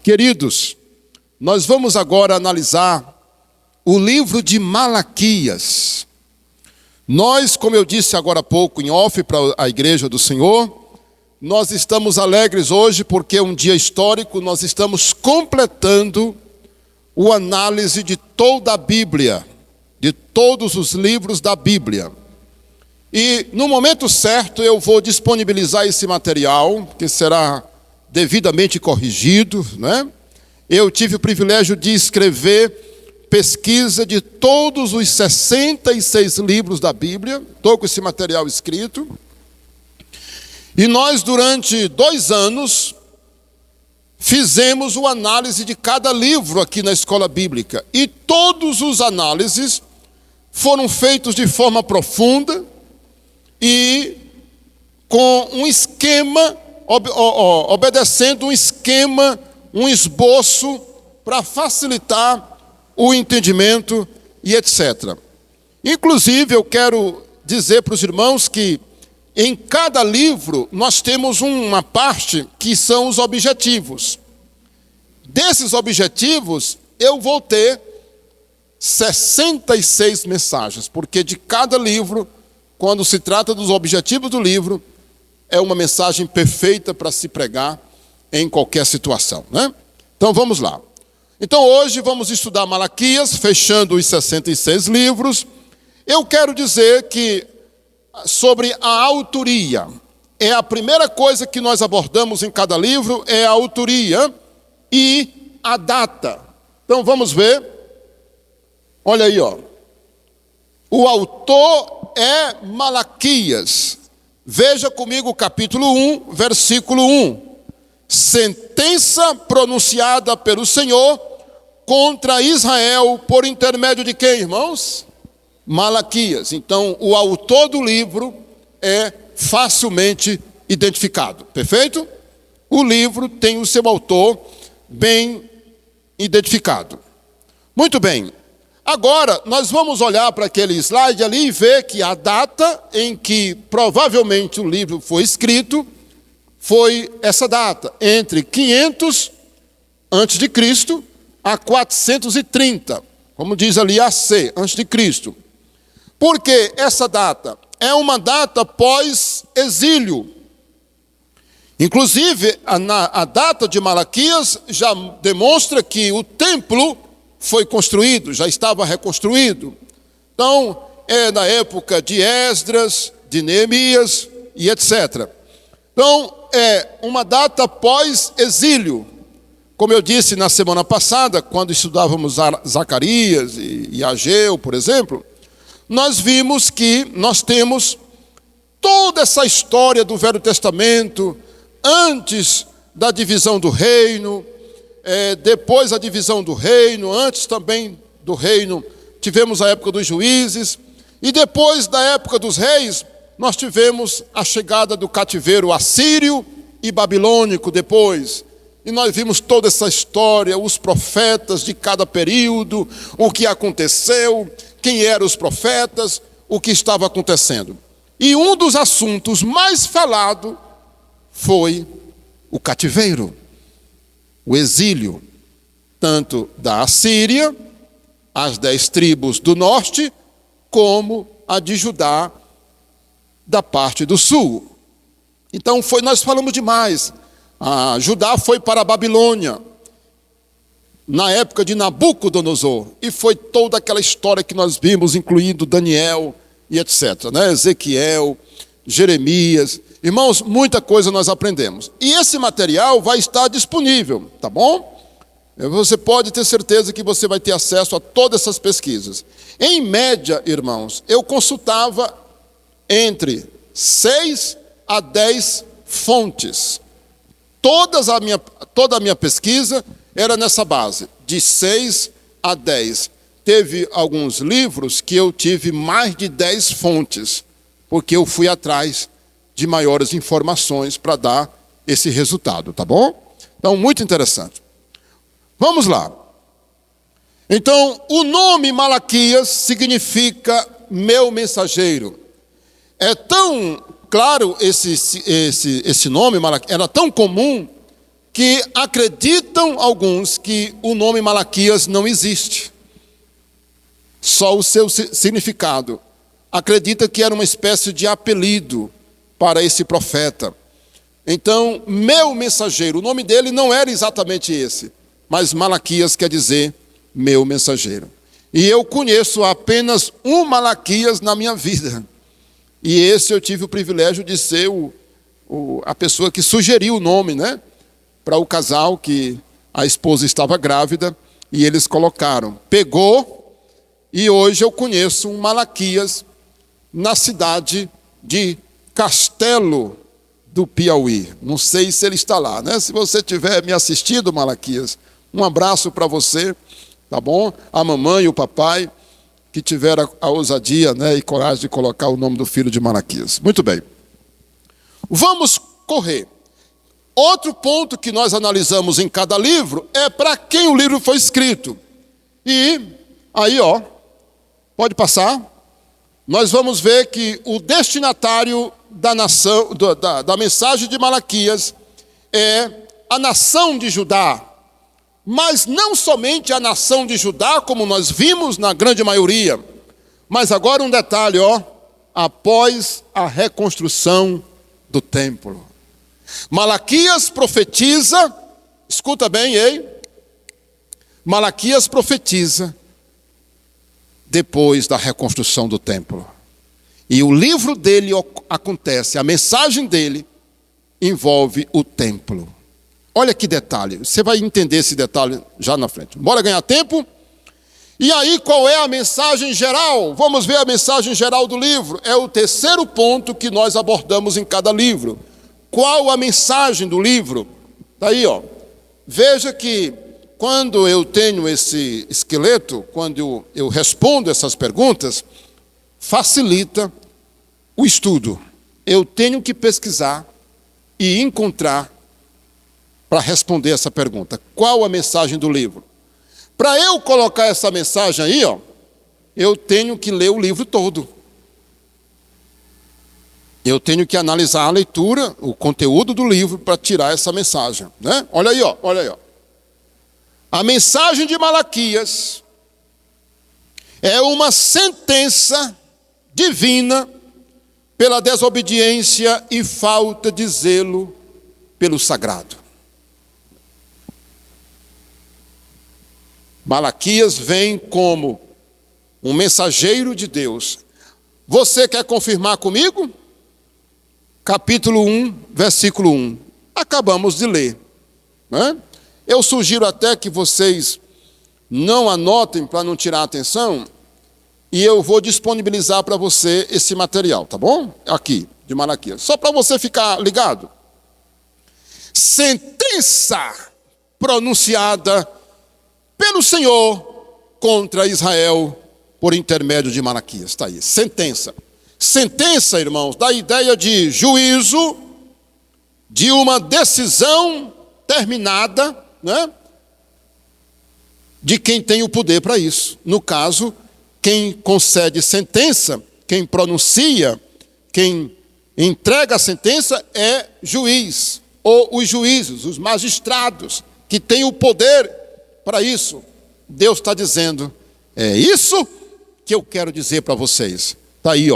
Queridos, nós vamos agora analisar o livro de Malaquias. Nós, como eu disse agora há pouco em off para a igreja do Senhor, nós estamos alegres hoje porque é um dia histórico, nós estamos completando a análise de toda a Bíblia, de todos os livros da Bíblia. E no momento certo eu vou disponibilizar esse material, que será devidamente corrigido, né? Eu tive o privilégio de escrever pesquisa de todos os 66 livros da Bíblia, estou com esse material escrito. E nós, durante 2 anos, fizemos uma análise de cada livro aqui na escola bíblica. E todos os análises foram feitos de forma profunda e com um esquema, obedecendo um esquema, um esboço para facilitar o entendimento e etc. Inclusive, eu quero dizer para os irmãos que em cada livro nós temos uma parte que são os objetivos. Desses objetivos, eu vou ter 66 mensagens, porque de cada livro, quando se trata dos objetivos do livro, é uma mensagem perfeita para se pregar em qualquer situação, né? Então vamos lá. Então hoje vamos estudar Malaquias, fechando os 66 livros. Eu quero dizer que sobre a autoria, é a primeira coisa que nós abordamos em cada livro, é a autoria e a data. Então vamos ver. Olha aí, ó. O autor é Malaquias. Veja comigo o capítulo 1, versículo 1. Sentença pronunciada pelo Senhor contra Israel por intermédio de quem, irmãos? Malaquias. Então, o autor do livro é facilmente identificado. Perfeito? O livro tem o seu autor bem identificado. Muito bem. Agora, nós vamos olhar para aquele slide ali e ver que a data em que provavelmente o livro foi escrito foi essa data, entre 500 antes de Cristo a 430, como diz ali AC, antes de Cristo. Porque essa data é uma data pós-exílio. Inclusive, a data de Malaquias já demonstra que o templo foi construído, já estava reconstruído. Então, é na época de Esdras, de Neemias e etc. Então, é uma data pós-exílio. Como eu disse na semana passada, quando estudávamos Zacarias e Ageu, por exemplo, nós vimos que nós temos toda essa história do Velho Testamento, antes da divisão do reino, depois da divisão do reino, antes também do reino, tivemos a época dos juízes, e depois da época dos reis, nós tivemos a chegada do cativeiro assírio e babilônico depois. E nós vimos toda essa história, os profetas de cada período, o que aconteceu, quem eram os profetas, o que estava acontecendo. E um dos assuntos mais falados foi o cativeiro, o exílio, tanto da Assíria, as 10 tribos do norte, como a de Judá, da parte do sul. Então nós falamos demais. Judá foi para a Babilônia, na época de Nabucodonosor, e foi toda aquela história que nós vimos, incluindo Daniel e etc., né? Ezequiel, Jeremias. Irmãos, muita coisa nós aprendemos. E esse material vai estar disponível, tá bom? Você pode ter certeza que você vai ter acesso a todas essas pesquisas. Em média, irmãos, eu consultava entre 6 a 10 fontes. Toda a minha pesquisa era nessa base, de 6 a 10. Teve alguns livros que eu tive mais de 10 fontes, porque eu fui atrás de maiores informações para dar esse resultado, tá bom? Então, muito interessante. Vamos lá. Então, o nome Malaquias significa meu mensageiro. É tão claro esse nome, Malaquias, era tão comum que acreditam alguns que o nome Malaquias não existe. Só o seu significado. Acredita que era uma espécie de apelido para esse profeta. Então, meu mensageiro, o nome dele não era exatamente esse, mas Malaquias quer dizer meu mensageiro. E eu conheço apenas um Malaquias na minha vida. E esse eu tive o privilégio de ser a pessoa que sugeriu o nome, né? Para o casal que a esposa estava grávida e eles colocaram. Pegou e hoje eu conheço um Malaquias na cidade de Castelo do Piauí. Não sei se ele está lá, né? Se você tiver me assistido, Malaquias, um abraço para você, tá bom? A mamãe e o papai que tiveram a ousadia, né, e coragem de colocar o nome do filho de Malaquias. Muito bem. Vamos correr. Outro ponto que nós analisamos em cada livro é para quem o livro foi escrito. E aí, pode passar. Nós vamos ver que o destinatário da mensagem de Malaquias é a nação de Judá. Mas não somente a nação de Judá, como nós vimos na grande maioria. Mas agora um detalhe, após a reconstrução do templo. Malaquias profetiza, escuta bem, Malaquias profetiza depois da reconstrução do templo. E o livro dele acontece, a mensagem dele envolve o templo. Olha que detalhe, você vai entender esse detalhe já na frente. Bora ganhar tempo? E aí, qual é a mensagem geral? Vamos ver a mensagem geral do livro. É o terceiro ponto que nós abordamos em cada livro. Qual a mensagem do livro? Está aí, Veja que quando eu tenho esse esqueleto, quando eu respondo essas perguntas, facilita o estudo. Eu tenho que pesquisar e encontrar para responder essa pergunta. Qual a mensagem do livro? Para eu colocar essa mensagem aí, eu tenho que ler o livro todo. Eu tenho que analisar a leitura, o conteúdo do livro para tirar essa mensagem, né? Olha aí, olha aí. A mensagem de Malaquias é uma sentença divina pela desobediência e falta de zelo pelo sagrado. Malaquias vem como um mensageiro de Deus. Você quer confirmar comigo? Capítulo 1, versículo 1. Acabamos de ler, né? Eu sugiro até que vocês não anotem para não tirar a atenção, e eu vou disponibilizar para você esse material, tá bom? Aqui, de Malaquias. Só para você ficar ligado. Sentença pronunciada pelo Senhor contra Israel por intermédio de Malaquias. Está aí, sentença. Sentença, irmãos, dá a ideia de juízo, de uma decisão terminada, né? De quem tem o poder para isso. No caso, quem concede sentença, quem pronuncia, quem entrega a sentença é juiz, ou os juízes, os magistrados, que têm o poder para isso. Deus está dizendo, é isso que eu quero dizer para vocês. Está aí,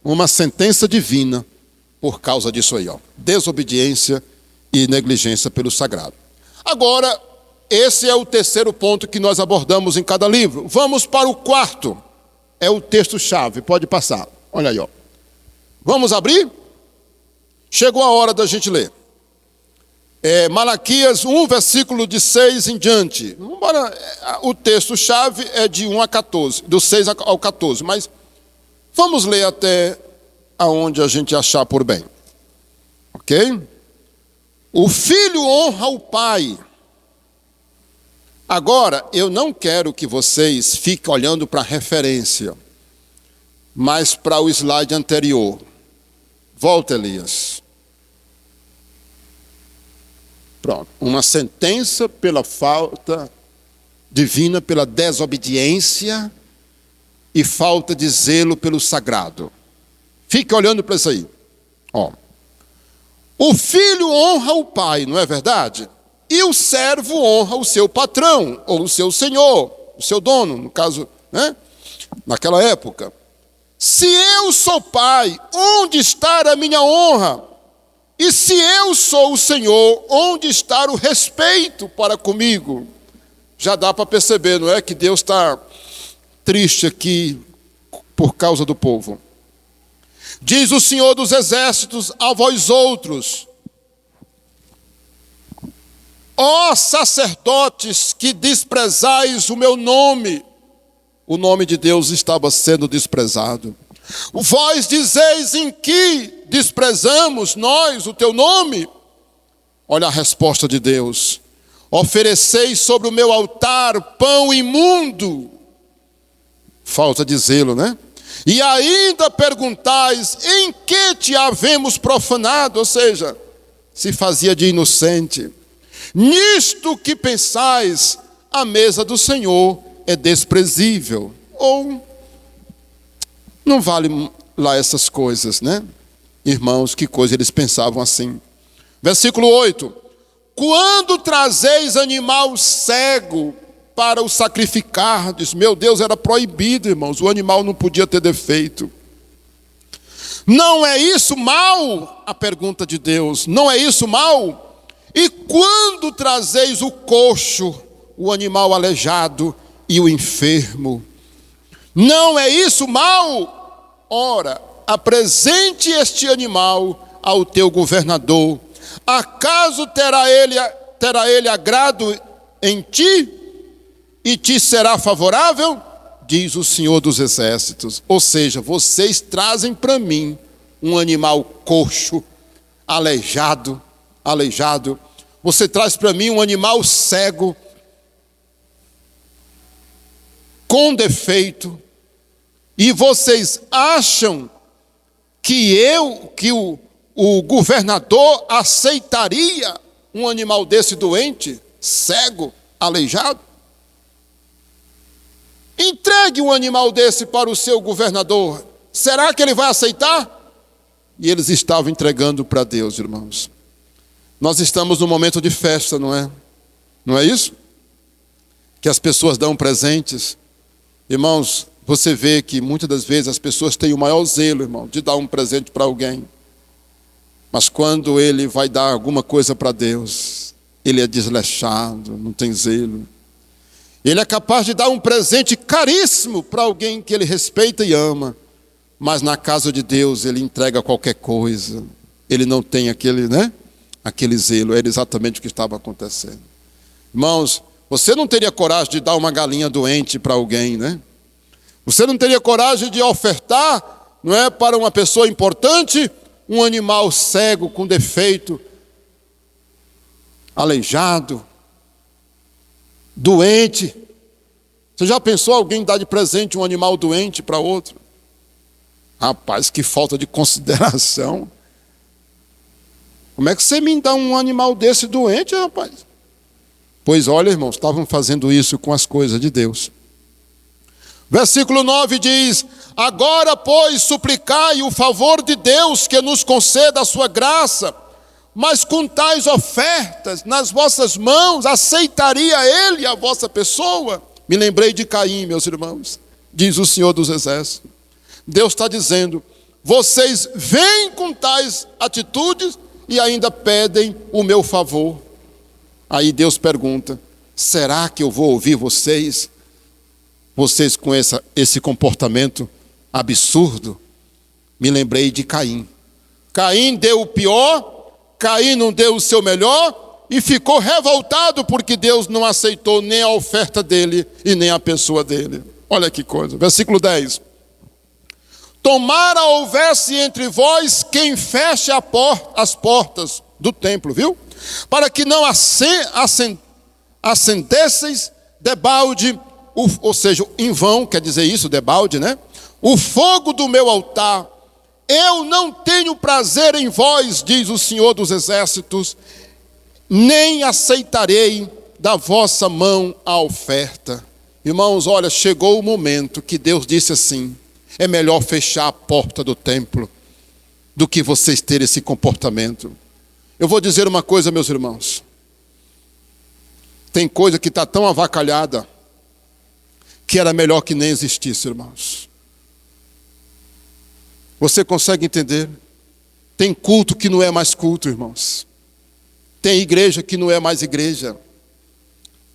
uma sentença divina por causa disso aí, desobediência e negligência pelo sagrado. Agora, esse é o terceiro ponto que nós abordamos em cada livro. Vamos para o quarto. É o texto-chave, pode passar. Olha aí, Vamos abrir? Chegou a hora da gente ler. Malaquias 1, versículo de 6 em diante. O texto-chave é de 1 a 14, do 6 ao 14, mas vamos ler até aonde a gente achar por bem. Ok? O filho honra o pai. Agora, eu não quero que vocês fiquem olhando para a referência, mas para o slide anterior. Volta, Elias. Pronto. Uma sentença pela falta divina, pela desobediência e falta de zelo pelo sagrado. Fique olhando para isso aí. O filho honra o pai, não é verdade? E o servo honra o seu patrão, ou o seu senhor, o seu dono, no caso, né? Naquela época. Se eu sou pai, onde está a minha honra? E se eu sou o Senhor, onde está o respeito para comigo? Já dá para perceber, não é? Que Deus está triste aqui por causa do povo. Diz o Senhor dos Exércitos a vós outros: ó sacerdotes que desprezais o meu nome. O nome de Deus estava sendo desprezado. Vós dizeis: em que desprezamos nós o teu nome? Olha a resposta de Deus: ofereceis sobre o meu altar pão imundo. Falta de zelo, né? E ainda perguntais: em que te havemos profanado? Ou seja, se fazia de inocente. Nisto que pensais, a mesa do Senhor é desprezível. Ou não vale lá essas coisas, né? Irmãos, que coisa, eles pensavam assim. Versículo 8: quando trazeis animal cego para o sacrificardes, meu Deus, era proibido, irmãos, o animal não podia ter defeito. Não é isso mal? A pergunta de Deus, não é isso mal? E quando trazeis o coxo, o animal aleijado e o enfermo, não é isso mal? Ora, apresente este animal ao teu governador. Acaso terá ele agrado em ti e te será favorável? Diz o Senhor dos Exércitos. Ou seja, vocês trazem para mim um animal coxo, aleijado. Você traz para mim um animal cego, com defeito, e vocês acham que o governador aceitaria um animal desse doente, cego, aleijado? Entregue um animal desse para o seu governador. Será que ele vai aceitar? E eles estavam entregando para Deus, irmãos. Nós estamos num momento de festa, não é? Não é isso? Que as pessoas dão presentes. Irmãos, você vê que muitas das vezes as pessoas têm o maior zelo, irmão, de dar um presente para alguém. Mas quando ele vai dar alguma coisa para Deus, ele é desleixado, não tem zelo. Ele é capaz de dar um presente caríssimo para alguém que ele respeita e ama. Mas na casa de Deus ele entrega qualquer coisa. Ele não tem aquele zelo. Era exatamente o que estava acontecendo. Irmãos, você não teria coragem de dar uma galinha doente para alguém, né? Você não teria coragem de ofertar, não é, para uma pessoa importante, um animal cego, com defeito, aleijado, doente. Você já pensou alguém dar de presente um animal doente para outro? Rapaz, que falta de consideração. Como é que você me dá um animal desse doente, rapaz? Pois olha, irmãos, estavam fazendo isso com as coisas de Deus. Versículo 9 diz: agora, pois, suplicai o favor de Deus que nos conceda a sua graça, mas com tais ofertas nas vossas mãos, aceitaria ele a vossa pessoa? Me lembrei de Caim, meus irmãos, diz o Senhor dos Exércitos. Deus está dizendo: vocês vêm com tais atitudes e ainda pedem o meu favor. Aí Deus pergunta: será que eu vou ouvir vocês com esse comportamento absurdo? Me lembrei de Caim. Caim deu o pior, Caim não deu o seu melhor e ficou revoltado porque Deus não aceitou nem a oferta dele e nem a pessoa dele. Olha que coisa. Versículo 10. Tomara houvesse entre vós quem feche as portas do templo, viu? Para que não acendesseis debalde, ou seja, em vão, quer dizer isso, debalde, né? O fogo do meu altar. Eu não tenho prazer em vós, diz o Senhor dos Exércitos, nem aceitarei da vossa mão a oferta. Irmãos, olha, chegou o momento que Deus disse assim: é melhor fechar a porta do templo do que vocês terem esse comportamento. Eu vou dizer uma coisa, meus irmãos. Tem coisa que está tão avacalhada que era melhor que nem existisse, irmãos. Você consegue entender? Tem culto que não é mais culto, irmãos. Tem igreja que não é mais igreja.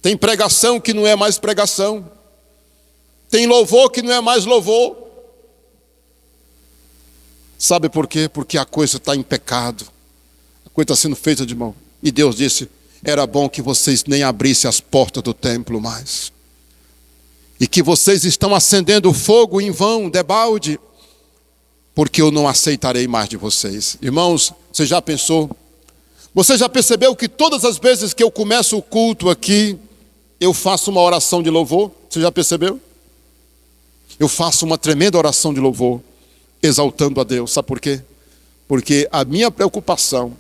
Tem pregação que não é mais pregação. Tem louvor que não é mais louvor. Sabe por quê? Porque a coisa está em pecado. A coisa está sendo feita de mão. E Deus disse, era bom que vocês nem abrissem as portas do templo mais. E que vocês estão acendendo fogo em vão, debalde, porque eu não aceitarei mais de vocês. Irmãos, você já pensou? Você já percebeu que todas as vezes que eu começo o culto aqui, eu faço uma oração de louvor? Você já percebeu? Eu faço uma tremenda oração de louvor, exaltando a Deus. Sabe por quê? Porque a minha preocupação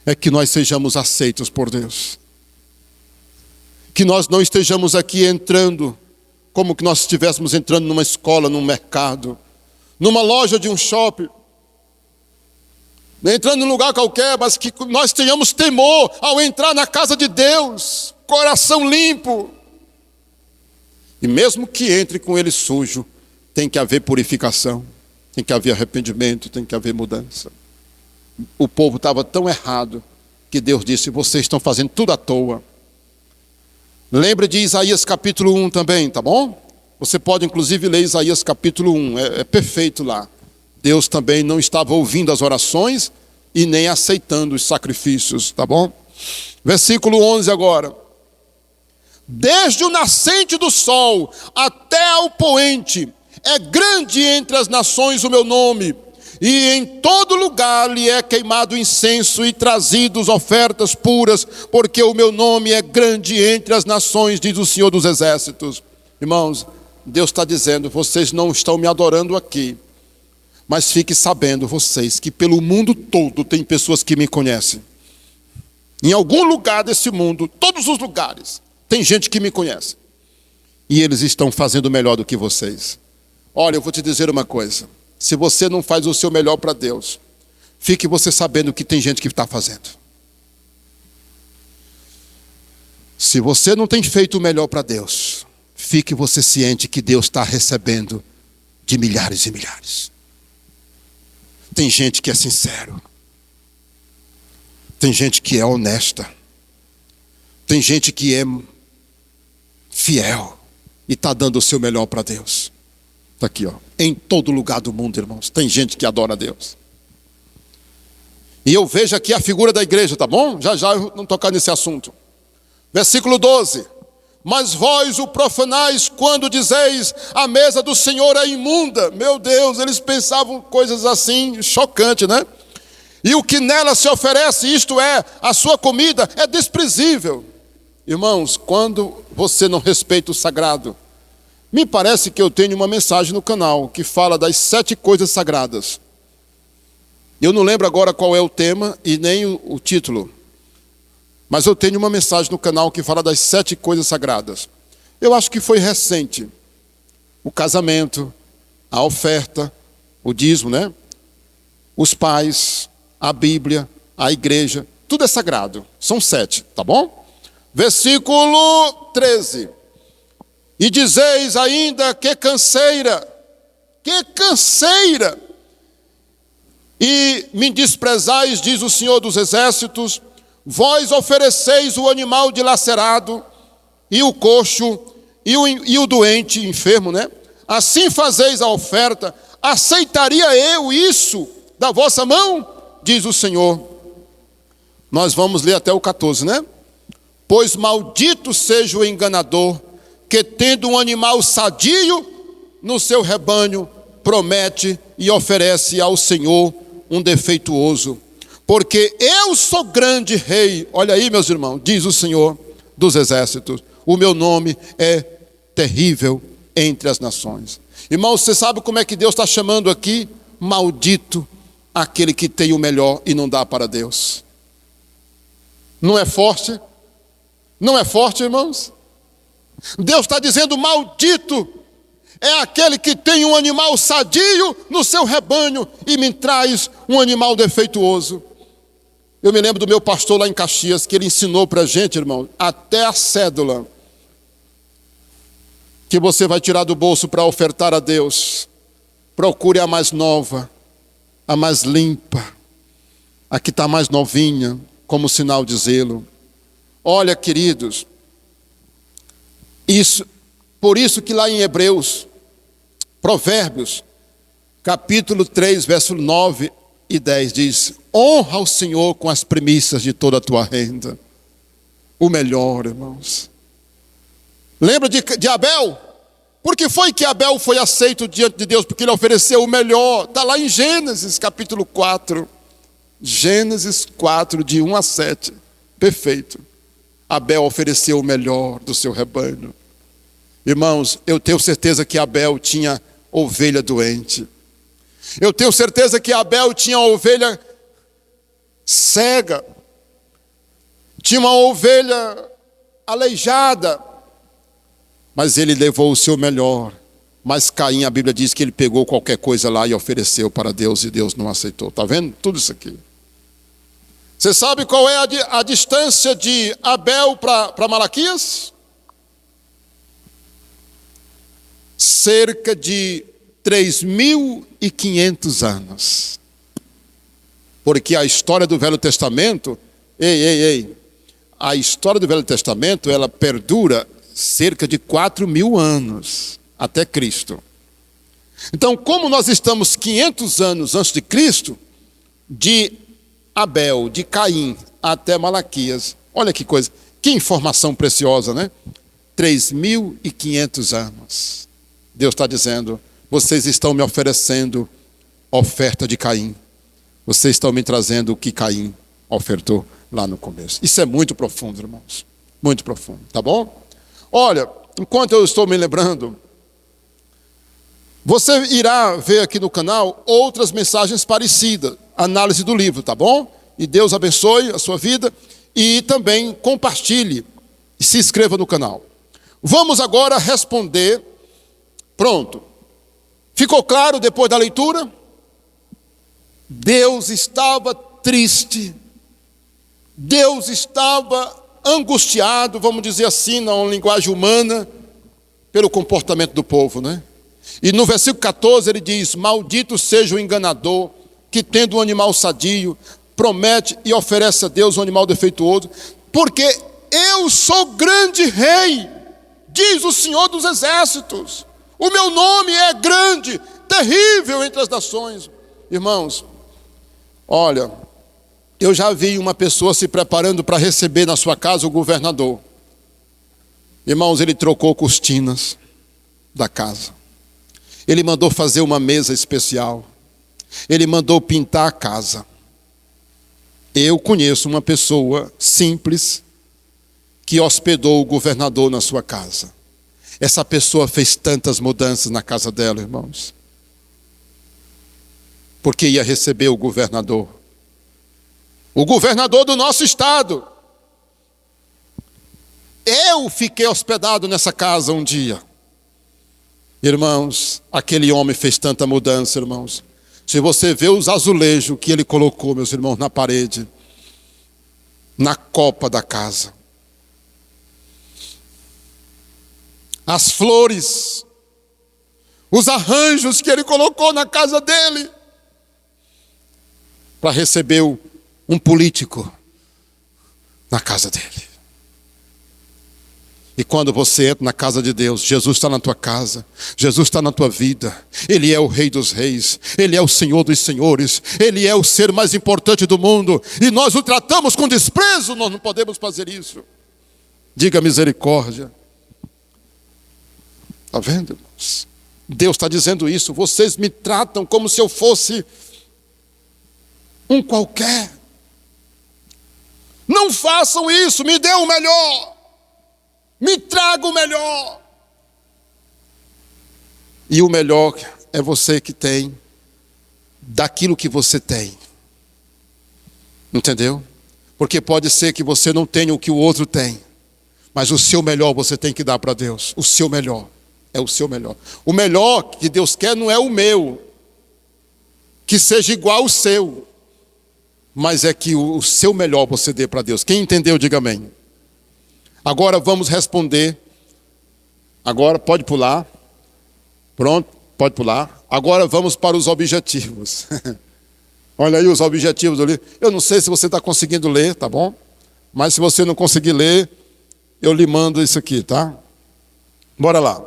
é que nós sejamos aceitos por Deus. Que nós não estejamos aqui entrando como que nós estivéssemos entrando numa escola, num mercado, numa loja de um shopping, entrando num lugar qualquer, mas que nós tenhamos temor ao entrar na casa de Deus, coração limpo. E mesmo que entre com ele sujo, tem que haver purificação, tem que haver arrependimento, tem que haver mudança. O povo estava tão errado que Deus disse, vocês estão fazendo tudo à toa. Lembre de Isaías capítulo 1 também, tá bom? Você pode inclusive ler Isaías capítulo 1, é perfeito lá. Deus também não estava ouvindo as orações e nem aceitando os sacrifícios, tá bom? Versículo 11 agora. Desde o nascente do sol até ao poente, é grande entre as nações o meu nome, e em todo lugar lhe é queimado incenso e trazidos ofertas puras, porque o meu nome é grande entre as nações, diz o Senhor dos Exércitos. Irmãos, Deus está dizendo, vocês não estão me adorando aqui, mas fiquem sabendo vocês que pelo mundo todo tem pessoas que me conhecem. Em algum lugar desse mundo, todos os lugares, tem gente que me conhece. E eles estão fazendo melhor do que vocês. Olha, eu vou te dizer uma coisa. Se você não faz o seu melhor para Deus, fique você sabendo que tem gente que está fazendo. Se você não tem feito o melhor para Deus, fique você ciente que Deus está recebendo de milhares e milhares. Tem gente que é sincero. Tem gente que é honesta. Tem gente que é fiel e está dando o seu melhor para Deus. Está aqui, ó. Em todo lugar do mundo, irmãos, tem gente que adora a Deus. E eu vejo aqui a figura da igreja, tá bom? Já eu não tocar nesse assunto. Versículo 12. Mas vós o profanais quando dizeis, a mesa do Senhor é imunda. Meu Deus, eles pensavam coisas assim, chocante, né? E o que nela se oferece, isto é, a sua comida, é desprezível. Irmãos, quando você não respeita o sagrado, me parece que eu tenho uma mensagem no canal que fala das 7 coisas sagradas. Eu não lembro agora qual é o tema e nem o título. Mas eu tenho uma mensagem no canal que fala das 7 coisas sagradas. Eu acho que foi recente. O casamento, a oferta, o dízimo, né? Os pais, a Bíblia, a igreja, tudo é sagrado. São 7, tá bom? Versículo 13. E dizeis ainda que canseira, e me desprezais, diz o Senhor dos Exércitos, vós ofereceis o animal dilacerado, e o coxo, e o doente, enfermo, né? Assim fazeis a oferta, aceitaria eu isso da vossa mão? Diz o Senhor. Nós vamos ler até o 14, né? Pois maldito seja o enganador, que tendo um animal sadio no seu rebanho, promete e oferece ao Senhor um defeituoso. Porque eu sou grande rei, olha aí meus irmãos, diz o Senhor dos Exércitos, o meu nome é terrível entre as nações. Irmãos, você sabe como é que Deus está chamando aqui? Maldito aquele que tem o melhor e não dá para Deus. Não é forte? Não é forte, irmãos? Deus está dizendo, maldito é aquele que tem um animal sadio no seu rebanho e me traz um animal defeituoso. Eu me lembro do meu pastor lá em Caxias, que ele ensinou para a gente, irmão, até a cédula que você vai tirar do bolso para ofertar a Deus. Procure a mais nova, a mais limpa, a que está mais novinha, como sinal de zelo. Olha, queridos, por isso que lá em Hebreus, Provérbios, capítulo 3, verso 9 e 10 diz: honra o Senhor com as primícias de toda a tua renda. O melhor, irmãos. Lembra de Abel? Por que foi que Abel foi aceito diante de Deus? Porque ele ofereceu o melhor. Está lá em Gênesis capítulo 4. Gênesis 4, de 1 a 7. Perfeito. Abel ofereceu o melhor do seu rebanho. Irmãos, eu tenho certeza que Abel tinha ovelha doente. Eu tenho certeza que Abel tinha ovelha cega. Tinha uma ovelha aleijada. Mas ele levou o seu melhor. Mas Caim, a Bíblia diz que ele pegou qualquer coisa lá e ofereceu para Deus, e Deus não aceitou. Está vendo tudo isso aqui? Você sabe qual é a distância de Abel para Malaquias? Cerca de 3.500 anos. Porque a história do Velho Testamento, a história do Velho Testamento, ela perdura cerca de 4.000 anos até Cristo. Então, como nós estamos 500 anos antes de Cristo, de Abel, de Caim até Malaquias, olha que coisa, que informação preciosa, né? 3.500 anos. Deus está dizendo: vocês estão me oferecendo oferta de Caim. Vocês estão me trazendo o que Caim ofertou lá no começo. Isso é muito profundo, irmãos. Muito profundo, tá bom? Olha, enquanto eu estou me lembrando, você irá ver aqui no canal outras mensagens parecidas, análise do livro, tá bom? E Deus abençoe a sua vida e também compartilhe e se inscreva no canal. Vamos agora responder. Pronto. Ficou claro depois da leitura? Deus estava triste. Deus estava angustiado, vamos dizer assim, na linguagem humana, pelo comportamento do povo, né? E no versículo 14 ele diz: maldito seja o enganador, que tendo um animal sadio, promete e oferece a Deus um animal defeituoso, porque eu sou grande rei, diz o Senhor dos exércitos, o meu nome é grande, terrível entre as nações. Irmãos, olha, eu já vi uma pessoa se preparando para receber na sua casa o governador. Irmãos, ele trocou cortinas da casa. Ele mandou fazer uma mesa especial. Ele mandou pintar a casa. Eu conheço uma pessoa simples que hospedou o governador na sua casa. Essa pessoa fez tantas mudanças na casa dela, irmãos, porque ia receber o governador do nosso estado. Eu fiquei hospedado nessa casa um dia. Irmãos, aquele homem fez tanta mudança, irmãos. Se você vê os azulejos que ele colocou, meus irmãos, na parede, na copa da casa, as flores, os arranjos que ele colocou na casa dele, para receber um político na casa dele. E quando você entra na casa de Deus, Jesus está na tua casa, Jesus está na tua vida. Ele é o Rei dos Reis, Ele é o Senhor dos Senhores, Ele é o ser mais importante do mundo, e nós o tratamos com desprezo. Nós não podemos fazer isso. Diga misericórdia. Está vendo, irmãos? Deus está dizendo isso. Vocês me tratam como se eu fosse um qualquer. Não façam isso, me dê o melhor, me traga o melhor. E o melhor é você que tem daquilo que você tem. Entendeu? Porque pode ser que você não tenha o que o outro tem, mas o seu melhor você tem que dar para Deus. O seu melhor é o seu melhor. O melhor que Deus quer não é o meu, que seja igual ao seu, mas é que o seu melhor você dê para Deus. Quem entendeu, diga amém. Agora vamos responder. Agora pode pular. Pronto, pode pular. Agora vamos para os objetivos. Olha aí os objetivos do livro. Eu não sei se você está conseguindo ler, tá bom? Mas se você não conseguir ler, eu lhe mando isso aqui, tá? Bora lá.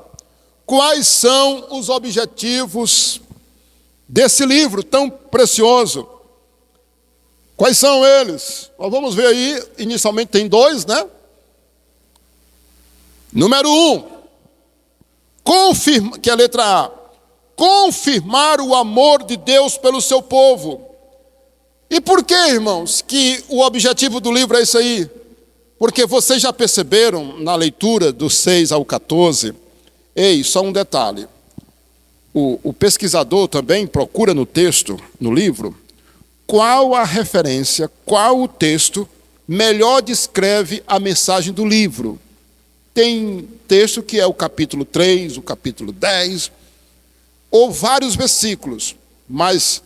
Quais são os objetivos desse livro tão precioso? Quais são eles? Nós vamos ver aí, inicialmente tem 2, né? Número 1, que é a letra A, confirmar o amor de Deus pelo seu povo. E por que, irmãos, que o objetivo do livro é isso aí? Porque vocês já perceberam na leitura do 6 ao 14, só um detalhe. O pesquisador também procura no texto, no livro, qual a referência, qual o texto melhor descreve a mensagem do livro. Tem texto que é o capítulo 3, o capítulo 10, ou vários versículos, mas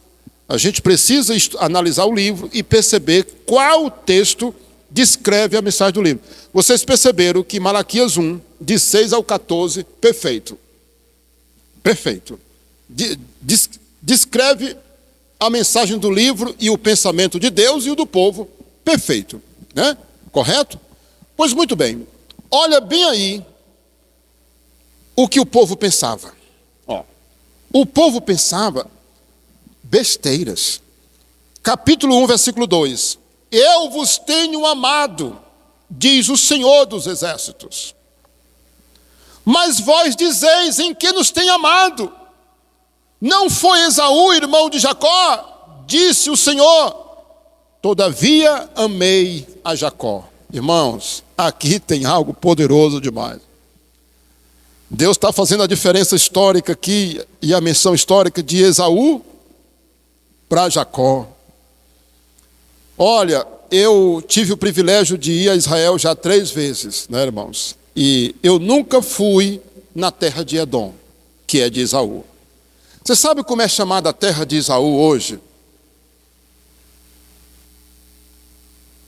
a gente precisa analisar o livro e perceber qual texto descreve a mensagem do livro. Vocês perceberam que Malaquias 1, de 6 ao 14, perfeito. Perfeito. Descreve a mensagem do livro e o pensamento de Deus e o do povo. Perfeito. Né? Correto? Pois muito bem. Olha bem aí o que o povo pensava. O povo pensava besteiras. Capítulo 1, versículo 2. Eu vos tenho amado, diz o Senhor dos Exércitos. Mas vós dizeis, em que nos tem amado? Não foi Esaú, irmão de Jacó? Disse o Senhor. Todavia amei a Jacó. Irmãos, aqui tem algo poderoso demais. Deus está fazendo a diferença histórica aqui e a menção histórica de Esaú para Jacó. Olha, eu tive o privilégio de ir a Israel já 3 vezes, né, irmãos? E eu nunca fui na terra de Edom, que é de Esaú. Você sabe como é chamada a terra de Esaú hoje?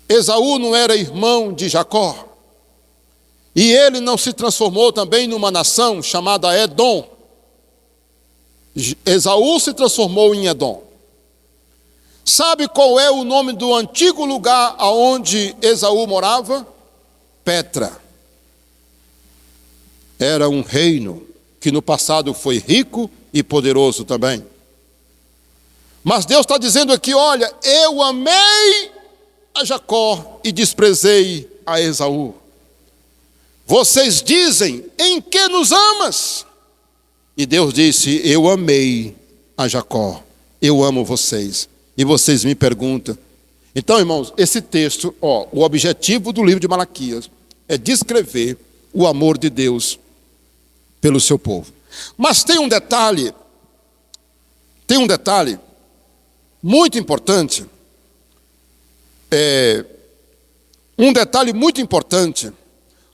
Esaú não era irmão de Jacó? E ele não se transformou também numa nação chamada Edom? Esaú se transformou em Edom. Sabe qual é o nome do antigo lugar aonde Esaú morava? Petra. Era um reino que no passado foi rico e poderoso também. Mas Deus está dizendo aqui, olha, eu amei a Jacó e desprezei a Esaú. Vocês dizem, em que nos amas? E Deus disse, eu amei a Jacó, eu amo vocês. E vocês me perguntam. Então, irmãos, esse texto, o objetivo do livro de Malaquias é descrever o amor de Deus pelo seu povo. Mas tem um detalhe muito importante,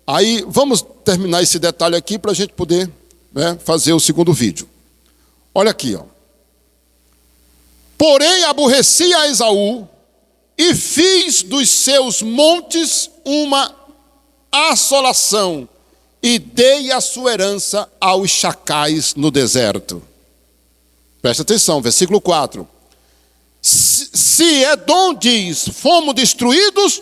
aí vamos terminar esse detalhe aqui para a gente poder, né, fazer o segundo vídeo. Olha aqui, Porém aborreci a Esaú e fiz dos seus montes uma assolação e dei a sua herança aos chacais no deserto. Presta atenção, versículo 4. Se Edom diz, fomos destruídos,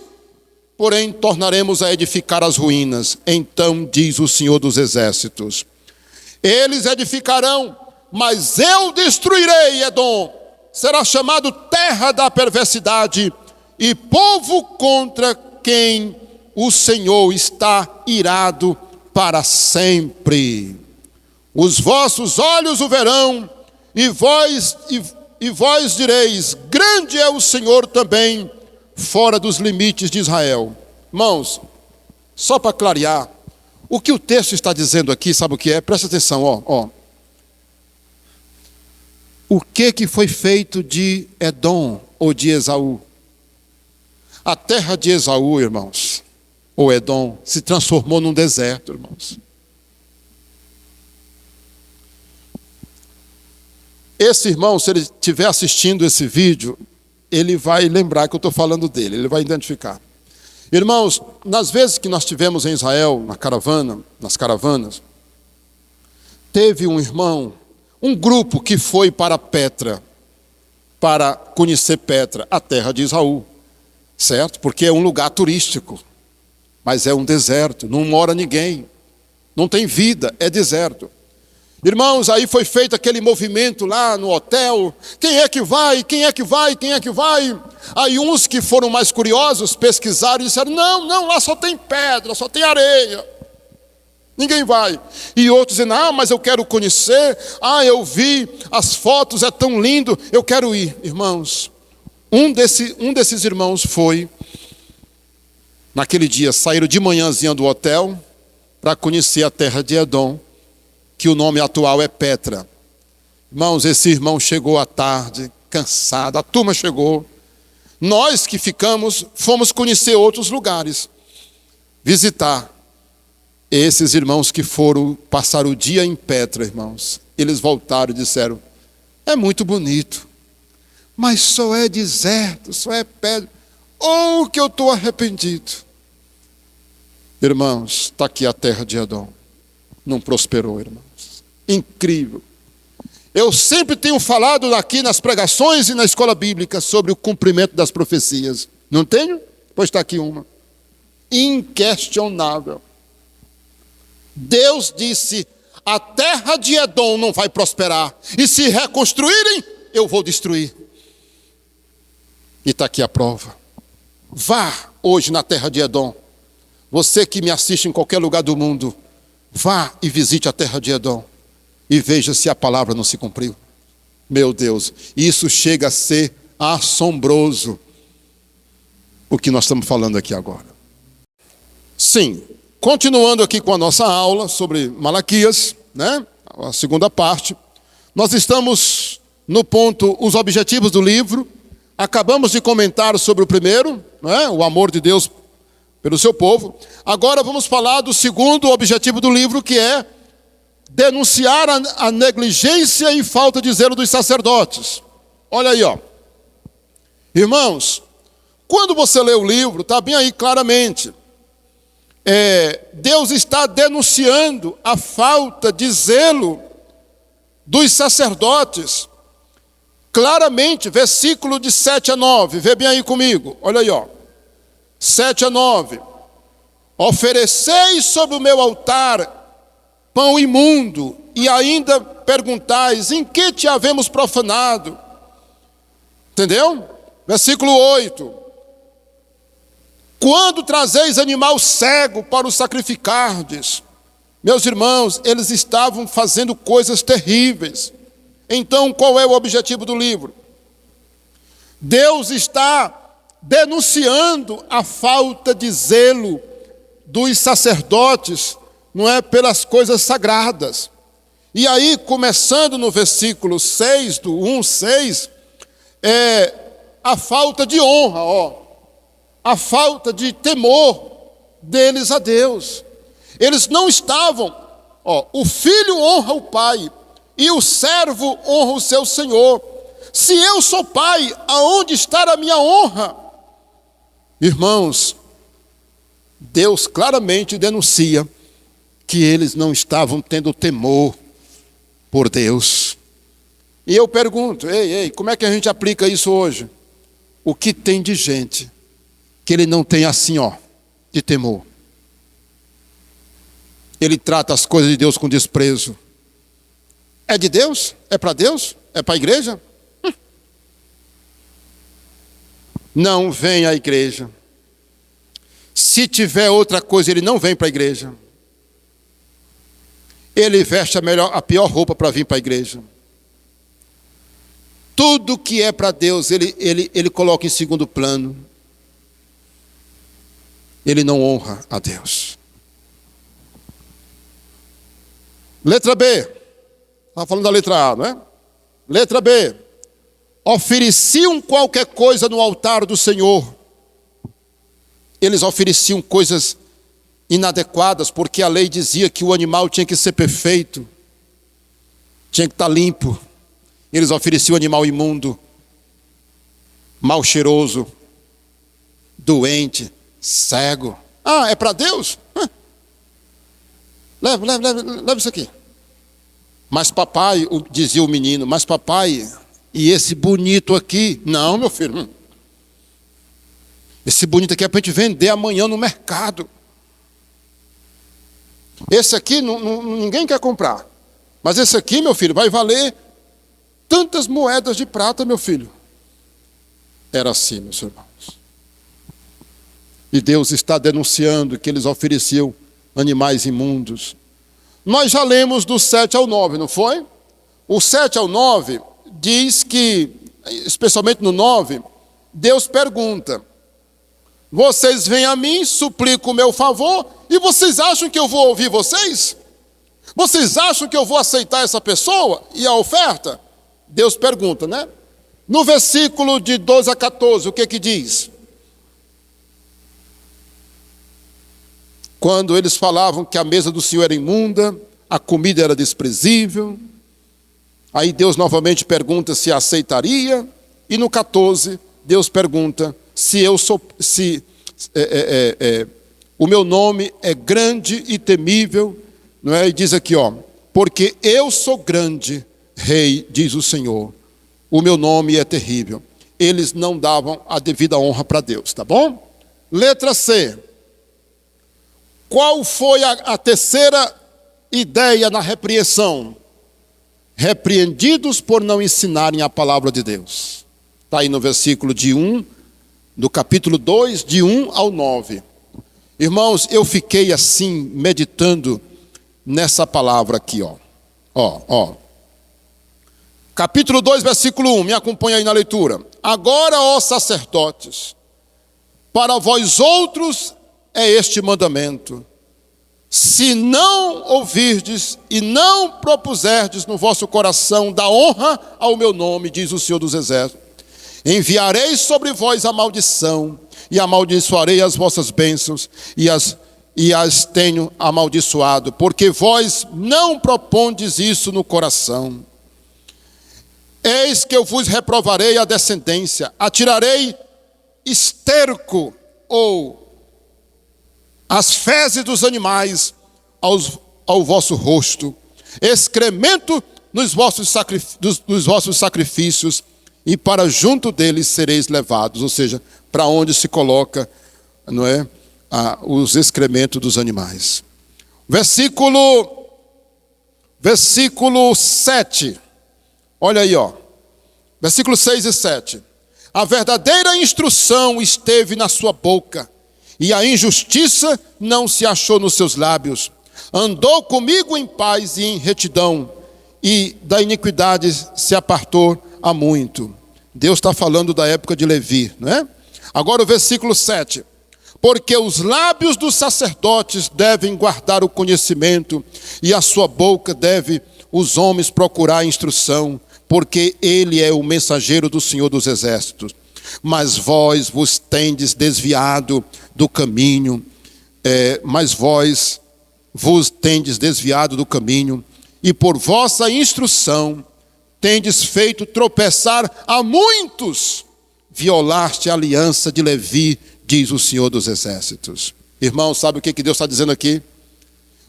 porém tornaremos a edificar as ruínas. Então diz o Senhor dos Exércitos. Eles edificarão, mas eu destruirei Edom. Será chamado terra da perversidade e povo contra quem o Senhor está irado para sempre. Os vossos olhos o verão e vós direis, grande é o Senhor também, fora dos limites de Israel. Irmãos, só para clarear, o que o texto está dizendo aqui, sabe o que é? Presta atenção, O que foi feito de Edom ou de Esaú? A terra de Esaú, irmãos, ou Edom, se transformou num deserto, irmãos. Esse irmão, se ele estiver assistindo esse vídeo, ele vai lembrar que eu estou falando dele, ele vai identificar. Irmãos, nas vezes que nós tivemos em Israel, nas caravanas, teve um irmão, um grupo que foi para Petra, para conhecer Petra, a terra de Israel, certo? Porque é um lugar turístico, mas é um deserto, não mora ninguém, não tem vida, é deserto. Irmãos, aí foi feito aquele movimento lá no hotel, quem é que vai, quem é que vai, quem é que vai? Aí uns que foram mais curiosos pesquisaram e disseram, não, lá só tem pedra, só tem areia, ninguém vai. E outros dizendo, mas eu quero conhecer, eu vi as fotos, é tão lindo, eu quero ir. Irmãos, um desses irmãos foi, naquele dia, saíram de manhãzinha do hotel para conhecer a terra de Edom, que o nome atual é Petra. Irmãos, esse irmão chegou à tarde, cansado, a turma chegou. Nós que ficamos, fomos conhecer outros lugares, visitar. Esses irmãos que foram passar o dia em Petra, irmãos, eles voltaram e disseram, é muito bonito, mas só é deserto, só é pedra. Oh, que eu estou arrependido. Irmãos, está aqui a terra de Edom. Não prosperou, irmãos. Incrível. Eu sempre tenho falado aqui nas pregações e na escola bíblica sobre o cumprimento das profecias. Não tenho? Pois está aqui uma. Inquestionável. Deus disse, a terra de Edom não vai prosperar. E se reconstruírem, eu vou destruir. E está aqui a prova. Vá hoje na terra de Edom. Você que me assiste em qualquer lugar do mundo, vá e visite a terra de Edom e veja se a palavra não se cumpriu. Meu Deus, isso chega a ser assombroso, o que nós estamos falando aqui agora. Sim, continuando aqui com a nossa aula sobre Malaquias, né? A segunda parte, nós estamos no ponto, os objetivos do livro. Acabamos de comentar sobre o primeiro, né? O amor de Deus pelo seu povo. Agora vamos falar do segundo objetivo do livro, que é denunciar a negligência e falta de zelo dos sacerdotes. Olha aí, irmãos, quando você lê o livro, está bem aí claramente, Deus está denunciando a falta de zelo dos sacerdotes, claramente, versículo de 7 a 9, vê bem aí comigo, olha aí, 7 a 9, ofereceis sobre o meu altar pão imundo, e ainda perguntais, em que te havemos profanado? Entendeu? Versículo 8, quando trazeis animal cego para o sacrificardes? Meus irmãos, eles estavam fazendo coisas terríveis. Então, qual é o objetivo do livro? Deus está denunciando a falta de zelo dos sacerdotes, não é, pelas coisas sagradas. E aí, começando no versículo 6, do 1:6, a falta de honra, a falta de temor deles a Deus. Eles não estavam, o filho honra o pai, e o servo honra o seu senhor. Se eu sou pai, aonde está a minha honra? Irmãos, Deus claramente denuncia que eles não estavam tendo temor por Deus. E eu pergunto, como é que a gente aplica isso hoje? O que tem de gente que ele não tem assim, de temor? Ele trata as coisas de Deus com desprezo. É de Deus? É para Deus? É para a igreja? Não vem à igreja. Se tiver outra coisa, ele não vem para a igreja. Ele veste a pior roupa para vir para a igreja. Tudo que é para Deus, ele coloca em segundo plano. Ele não honra a Deus. Letra B. Estava falando da letra A, não é? Letra B. Ofereciam qualquer coisa no altar do Senhor. Eles ofereciam coisas inadequadas, porque a lei dizia que o animal tinha que ser perfeito, tinha que estar limpo. Eles ofereciam animal imundo. mal cheiroso, doente, cego. Ah, é para Deus? Leva isso aqui. Mas papai, dizia o menino, mas papai, e esse bonito aqui? Não, meu filho. Esse bonito aqui é para a gente vender amanhã no mercado. Esse aqui ninguém quer comprar. Mas esse aqui, meu filho, vai valer tantas moedas de prata, meu filho. Era assim, meus irmãos. E Deus está denunciando que eles ofereciam animais imundos. Nós já lemos do 7 ao 9, não foi? O 7 ao 9 diz que, especialmente no 9, Deus pergunta: vocês vêm a mim, suplicam o meu favor, e vocês acham que eu vou ouvir vocês? Vocês acham que eu vou aceitar essa pessoa e a oferta? Deus pergunta, né? No versículo de 12 a 14, o que diz? Quando eles falavam que a mesa do Senhor era imunda, a comida era desprezível, aí Deus novamente pergunta se aceitaria, e no 14, Deus pergunta se o meu nome é grande e temível, não é? E diz aqui, ó, porque eu sou grande, rei, diz o Senhor, o meu nome é terrível. Eles não davam a devida honra para Deus, tá bom? Letra C. Qual foi a terceira ideia na repreensão? Repreendidos por não ensinarem a palavra de Deus. Está aí no versículo de 1, do capítulo 2, de 1 ao 9. Irmãos, eu fiquei assim, meditando nessa palavra aqui, ó. Capítulo 2, versículo 1, me acompanha aí na leitura. Agora, ó sacerdotes, para vós outros é este mandamento: se não ouvirdes e não propuserdes no vosso coração dar honra ao meu nome, diz o Senhor dos Exércitos, enviarei sobre vós a maldição, e amaldiçoarei as vossas bênçãos, e as tenho amaldiçoado, porque vós não propondes isso no coração. Eis que eu vos reprovarei a descendência, atirarei esterco, ou as fezes dos animais ao vosso rosto, excremento nos vossos sacrifícios, e para junto deles sereis levados, ou seja, para onde se coloca, não é, os excrementos dos animais. Versículo 7, olha aí, ó, versículos 6 e 7. A verdadeira instrução esteve na sua boca, e a injustiça não se achou nos seus lábios. Andou comigo em paz e em retidão, e da iniquidade se apartou há muito. Deus está falando da época de Levi, não é? Agora o versículo 7. Porque os lábios dos sacerdotes devem guardar o conhecimento, e a sua boca deve os homens procurar a instrução, porque ele é o mensageiro do Senhor dos Exércitos. Mas vós vos tendes desviado do caminho, e por vossa instrução tendes feito tropeçar a muitos, violaste a aliança de Levi, diz o Senhor dos Exércitos. Irmão, sabe o que Deus está dizendo aqui?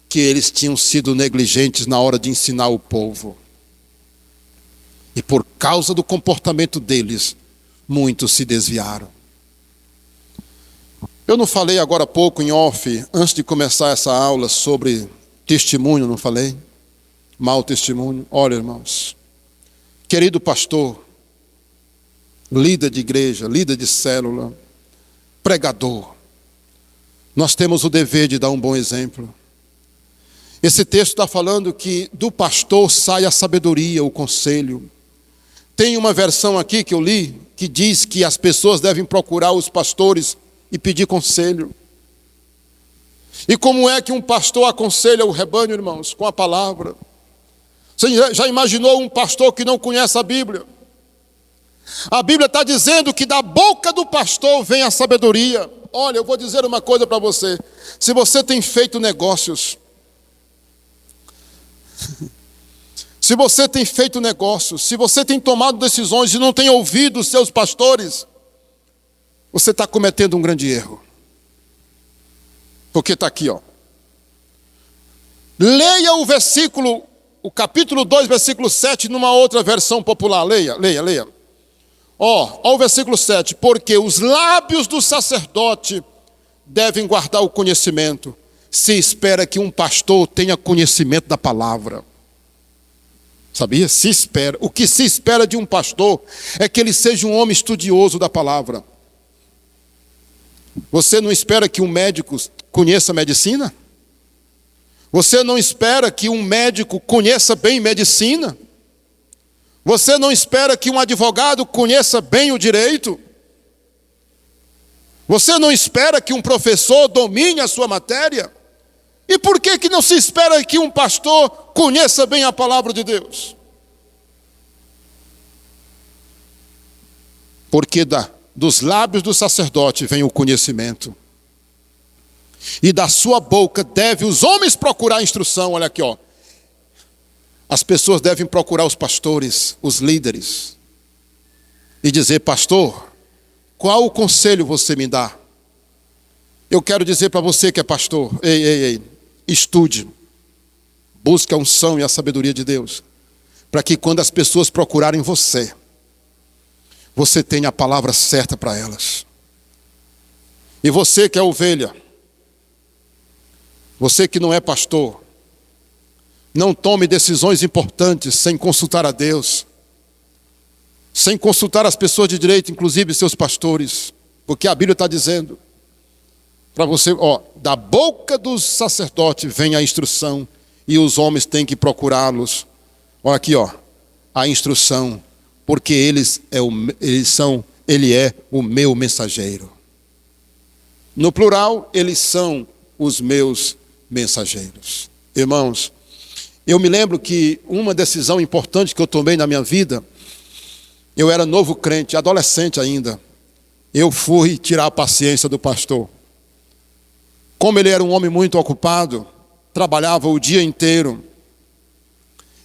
Que eles tinham sido negligentes na hora de ensinar o povo. E por causa do comportamento deles, muitos se desviaram. Eu não falei agora há pouco em off, antes de começar essa aula, sobre testemunho, não falei? Mau testemunho. Olha, irmãos, querido pastor, líder de igreja, líder de célula, pregador, nós temos o dever de dar um bom exemplo. Esse texto está falando que do pastor sai a sabedoria, o conselho. Tem uma versão aqui que eu li, que diz que as pessoas devem procurar os pastores e pedir conselho. E como é que um pastor aconselha o rebanho, irmãos? Com a palavra. Você já imaginou um pastor que não conhece a Bíblia? A Bíblia está dizendo que da boca do pastor vem a sabedoria. Olha, eu vou dizer uma coisa para você. Se você tem feito negócios, se você tem tomado decisões e não tem ouvido os seus pastores, você está cometendo um grande erro. Porque está aqui, ó. Leia o versículo, o capítulo 2, versículo 7, numa outra versão popular. Leia. Ó o versículo 7. Porque os lábios do sacerdote devem guardar o conhecimento. Se espera que um pastor tenha conhecimento da palavra. Sabia? Se espera. O que se espera de um pastor é que ele seja um homem estudioso da palavra. Você não espera que um médico conheça medicina? Você não espera que um médico conheça bem medicina? Você não espera que um advogado conheça bem o direito? Você não espera que um professor domine a sua matéria? E por que não se espera que um pastor conheça bem a palavra de Deus? Porque dos lábios do sacerdote vem o conhecimento. E da sua boca devem os homens procurar instrução. Olha aqui, ó. As pessoas devem procurar os pastores, os líderes. E dizer: pastor, qual o conselho você me dá? Eu quero dizer para você que é pastor: ei, estude. Busque a unção e a sabedoria de Deus. Para que quando as pessoas procurarem você, você tenha a palavra certa para elas. E você que é ovelha, você que não é pastor, não tome decisões importantes sem consultar a Deus, sem consultar as pessoas de direito, inclusive seus pastores, porque a Bíblia está dizendo para você, ó, da boca dos sacerdotes vem a instrução e os homens têm que procurá-los. Olha aqui, ó, a instrução, porque ele é o meu mensageiro. No plural, eles são os meus mensageiros. Irmãos, eu me lembro que uma decisão importante que eu tomei na minha vida, eu era novo crente, adolescente ainda. Eu fui tirar a paciência do pastor. Como ele era um homem muito ocupado, trabalhava o dia inteiro.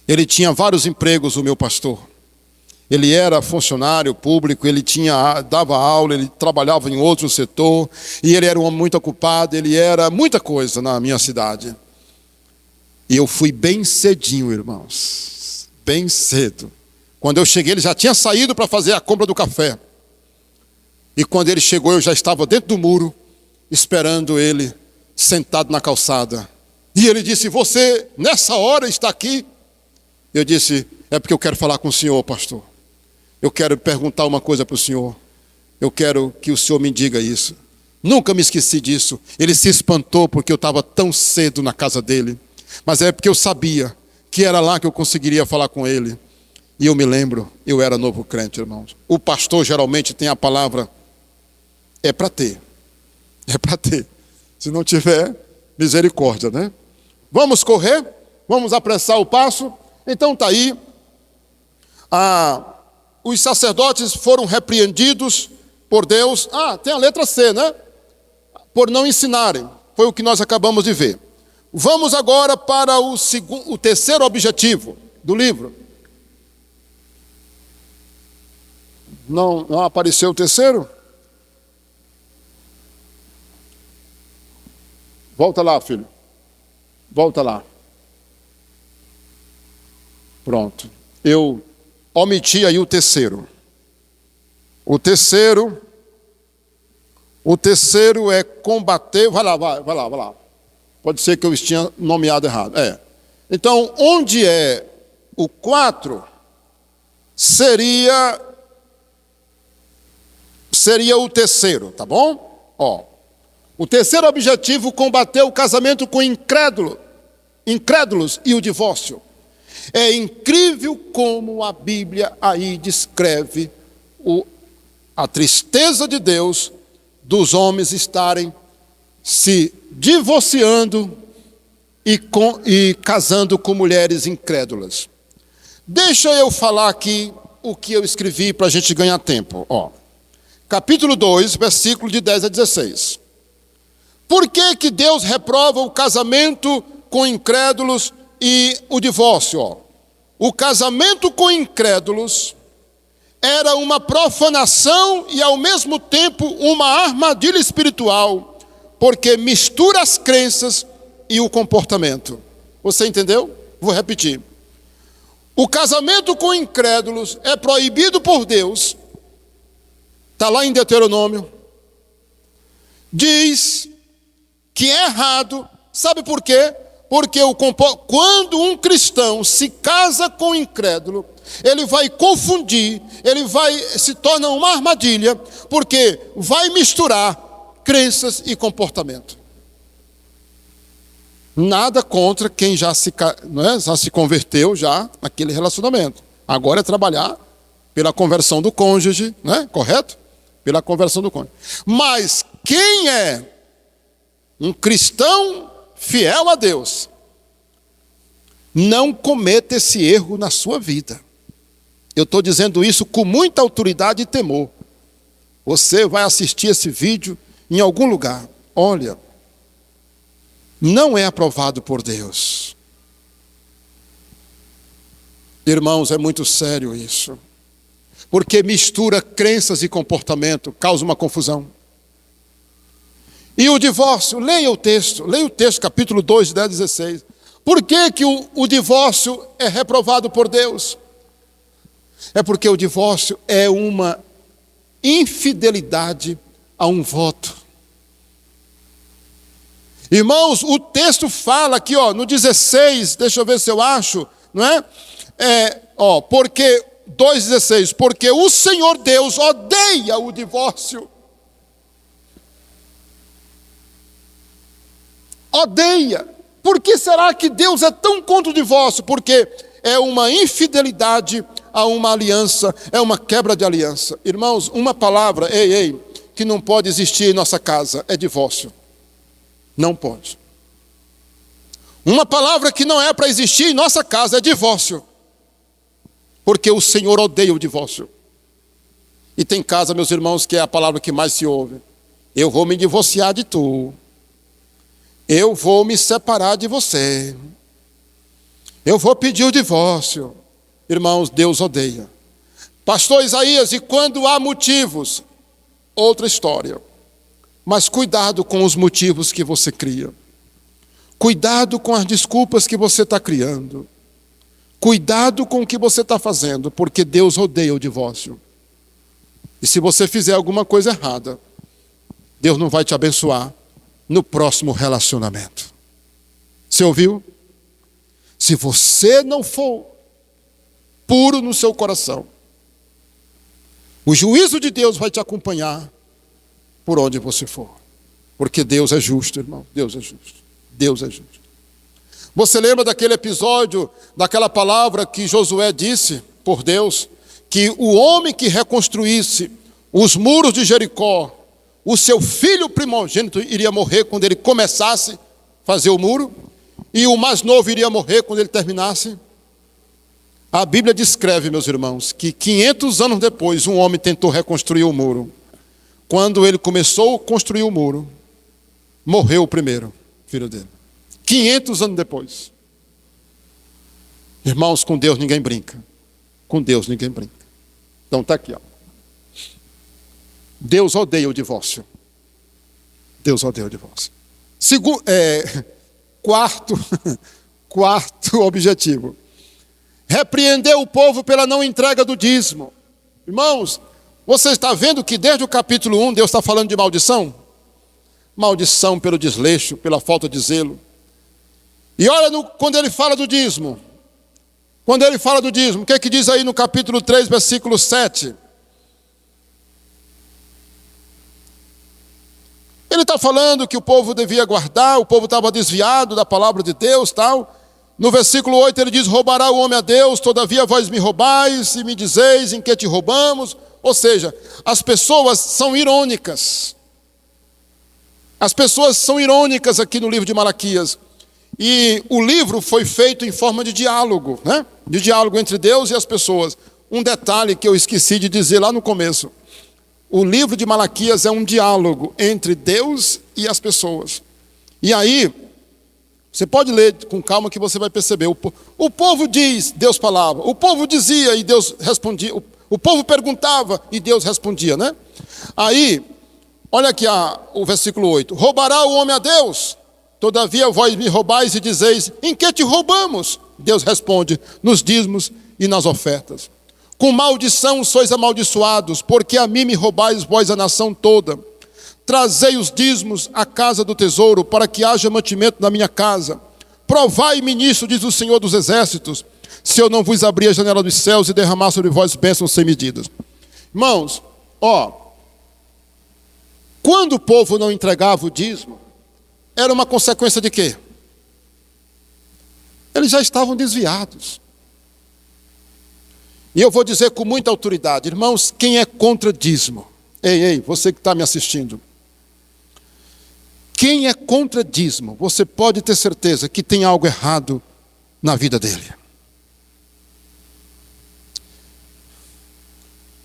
Ele tinha vários empregos, o meu pastor. Ele era funcionário público, ele dava aula, ele trabalhava em outro setor, e ele era um homem muito ocupado, ele era muita coisa na minha cidade. E eu fui bem cedinho, irmãos, bem cedo. Quando eu cheguei, ele já tinha saído para fazer a compra do café. E quando ele chegou, eu já estava dentro do muro, esperando ele, sentado na calçada. E ele disse: você, nessa hora, está aqui? Eu disse: é porque eu quero falar com o senhor, pastor. Eu quero perguntar uma coisa para o senhor. Eu quero que o senhor me diga isso. Nunca me esqueci disso. Ele se espantou porque eu estava tão cedo na casa dele. Mas é porque eu sabia que era lá que eu conseguiria falar com ele. E eu me lembro, eu era novo crente, irmãos. O pastor geralmente tem a palavra, é para ter. É para ter. Se não tiver, misericórdia, né? Vamos correr? Vamos apressar o passo? Então está aí. Os sacerdotes foram repreendidos por Deus. Tem a letra C, né? Por não ensinarem. Foi o que nós acabamos de ver. Vamos agora para o terceiro objetivo do livro. Não apareceu o terceiro? Volta lá, filho. Volta lá. Pronto. Eu omiti aí o terceiro. O terceiro é combater. Vai lá. Pode ser que eu tinha nomeado errado. Então, onde é o 4, seria o terceiro, tá bom? O terceiro objetivo: combater o casamento com incrédulos e o divórcio. É incrível como a Bíblia aí descreve a tristeza de Deus dos homens estarem se divorciando e casando com mulheres incrédulas. Deixa eu falar aqui o que eu escrevi para a gente ganhar tempo. Capítulo 2, versículo de 10 a 16. Por que Deus reprova o casamento com incrédulos e o divórcio? O casamento com incrédulos era uma profanação e ao mesmo tempo uma armadilha espiritual, porque mistura as crenças e o comportamento. Você entendeu? Vou repetir. O casamento com incrédulos é proibido por Deus. Está lá em Deuteronômio. Diz que é errado. Sabe por quê? Porque quando um cristão se casa com um incrédulo, ele vai confundir, se torna uma armadilha, porque vai misturar crenças e comportamento. Nada contra quem já se converteu já naquele relacionamento. Agora é trabalhar pela conversão do cônjuge, né? Correto? Pela conversão do cônjuge. Mas quem é um cristão fiel a Deus, não cometa esse erro na sua vida. Eu estou dizendo isso com muita autoridade e temor. Você vai assistir esse vídeo em algum lugar. Olha, não é aprovado por Deus. Irmãos, é muito sério isso. Porque mistura crenças e comportamento, causa uma confusão. E o divórcio, leia o texto, capítulo 2, 10, 16. Por que que o divórcio é reprovado por Deus? É porque o divórcio é uma infidelidade a um voto. Irmãos, o texto fala aqui, no 16, deixa eu ver se eu acho, não é? Porque, 2,16, porque o Senhor Deus odeia o divórcio. Odeia. Por que será que Deus é tão contra o divórcio? Porque é uma infidelidade a uma aliança, é uma quebra de aliança. Irmãos, uma palavra, que não pode existir em nossa casa é divórcio. Não pode. Uma palavra que não é para existir em nossa casa é divórcio. Porque o Senhor odeia o divórcio. E tem casa, meus irmãos, que é a palavra que mais se ouve. Eu vou me divorciar de tu. Eu vou me separar de você. Eu vou pedir o divórcio. Irmãos, Deus odeia. Pastor Isaías, e quando há motivos? Outra história. Mas cuidado com os motivos que você cria. Cuidado com as desculpas que você está criando. Cuidado com o que você está fazendo, porque Deus odeia o divórcio. E se você fizer alguma coisa errada, Deus não vai te abençoar no próximo relacionamento. Você ouviu? Se você não for puro no seu coração, o juízo de Deus vai te acompanhar por onde você for. Porque Deus é justo, irmão. Deus é justo. Deus é justo. Você lembra daquele episódio, daquela palavra que Josué disse por Deus, que o homem que reconstruísse os muros de Jericó, o seu filho primogênito iria morrer quando ele começasse a fazer o muro, e o mais novo iria morrer quando ele terminasse? A Bíblia descreve, meus irmãos, que 500 anos depois, um homem tentou reconstruir o muro. Quando ele começou a construir o muro, morreu o primeiro filho dele. 500 anos depois. Irmãos, com Deus ninguém brinca. Com Deus ninguém brinca. Então está aqui, Deus odeia o divórcio. Deus odeia o divórcio. Quarto objetivo. Repreender o povo pela não entrega do dízimo. Irmãos, você está vendo que desde o capítulo 1 Deus está falando de maldição? Maldição pelo desleixo, pela falta de zelo. E olha quando ele fala do dízimo. Quando ele fala do dízimo, o que é que diz aí no capítulo 3, versículo 7? Ele está falando que o povo devia guardar, o povo estava desviado da palavra de Deus, tal. No versículo 8 ele diz, roubará o homem a Deus, todavia vós me roubais e me dizeis em que te roubamos. Ou seja, as pessoas são irônicas. As pessoas são irônicas aqui no livro de Malaquias. E o livro foi feito em forma de diálogo, né? De diálogo entre Deus e as pessoas. Um detalhe que eu esqueci de dizer lá no começo. O livro de Malaquias é um diálogo entre Deus e as pessoas. E aí, você pode ler com calma que você vai perceber. O povo diz, Deus falava. O povo dizia e Deus respondia. O povo perguntava e Deus respondia, né? Aí, olha aqui o versículo 8. Roubará o homem a Deus? Todavia vós me roubais e dizeis, em que te roubamos? Deus responde, nos dízimos e nas ofertas. Com maldição sois amaldiçoados, porque a mim me roubais vós a nação toda. Trazei os dízimos à casa do tesouro, para que haja mantimento na minha casa. Provai-me nisso, diz o Senhor dos Exércitos, se eu não vos abrir a janela dos céus e derramar sobre vós bênçãos sem medidas. Irmãos, quando o povo não entregava o dízimo, era uma consequência de quê? Eles já estavam desviados. E eu vou dizer com muita autoridade, irmãos, quem é contra dízimo? Ei, você que está me assistindo. Quem é contra dízimo, você pode ter certeza que tem algo errado na vida dele.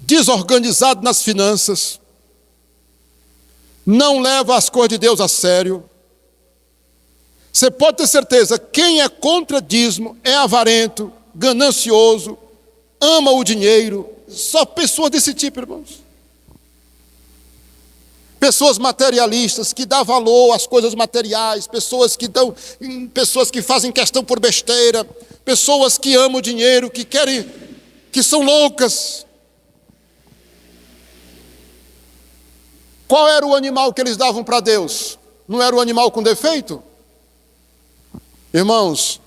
Desorganizado nas finanças, não leva as coisas de Deus a sério. Você pode ter certeza, quem é contra dízimo é avarento, ganancioso, ama o dinheiro. Só pessoas desse tipo, irmãos. Pessoas materialistas, que dão valor às coisas materiais, pessoas que fazem questão por besteira, pessoas que amam o dinheiro, que são loucas. Qual era o animal que eles davam para Deus? Não era o animal com defeito? Irmãos,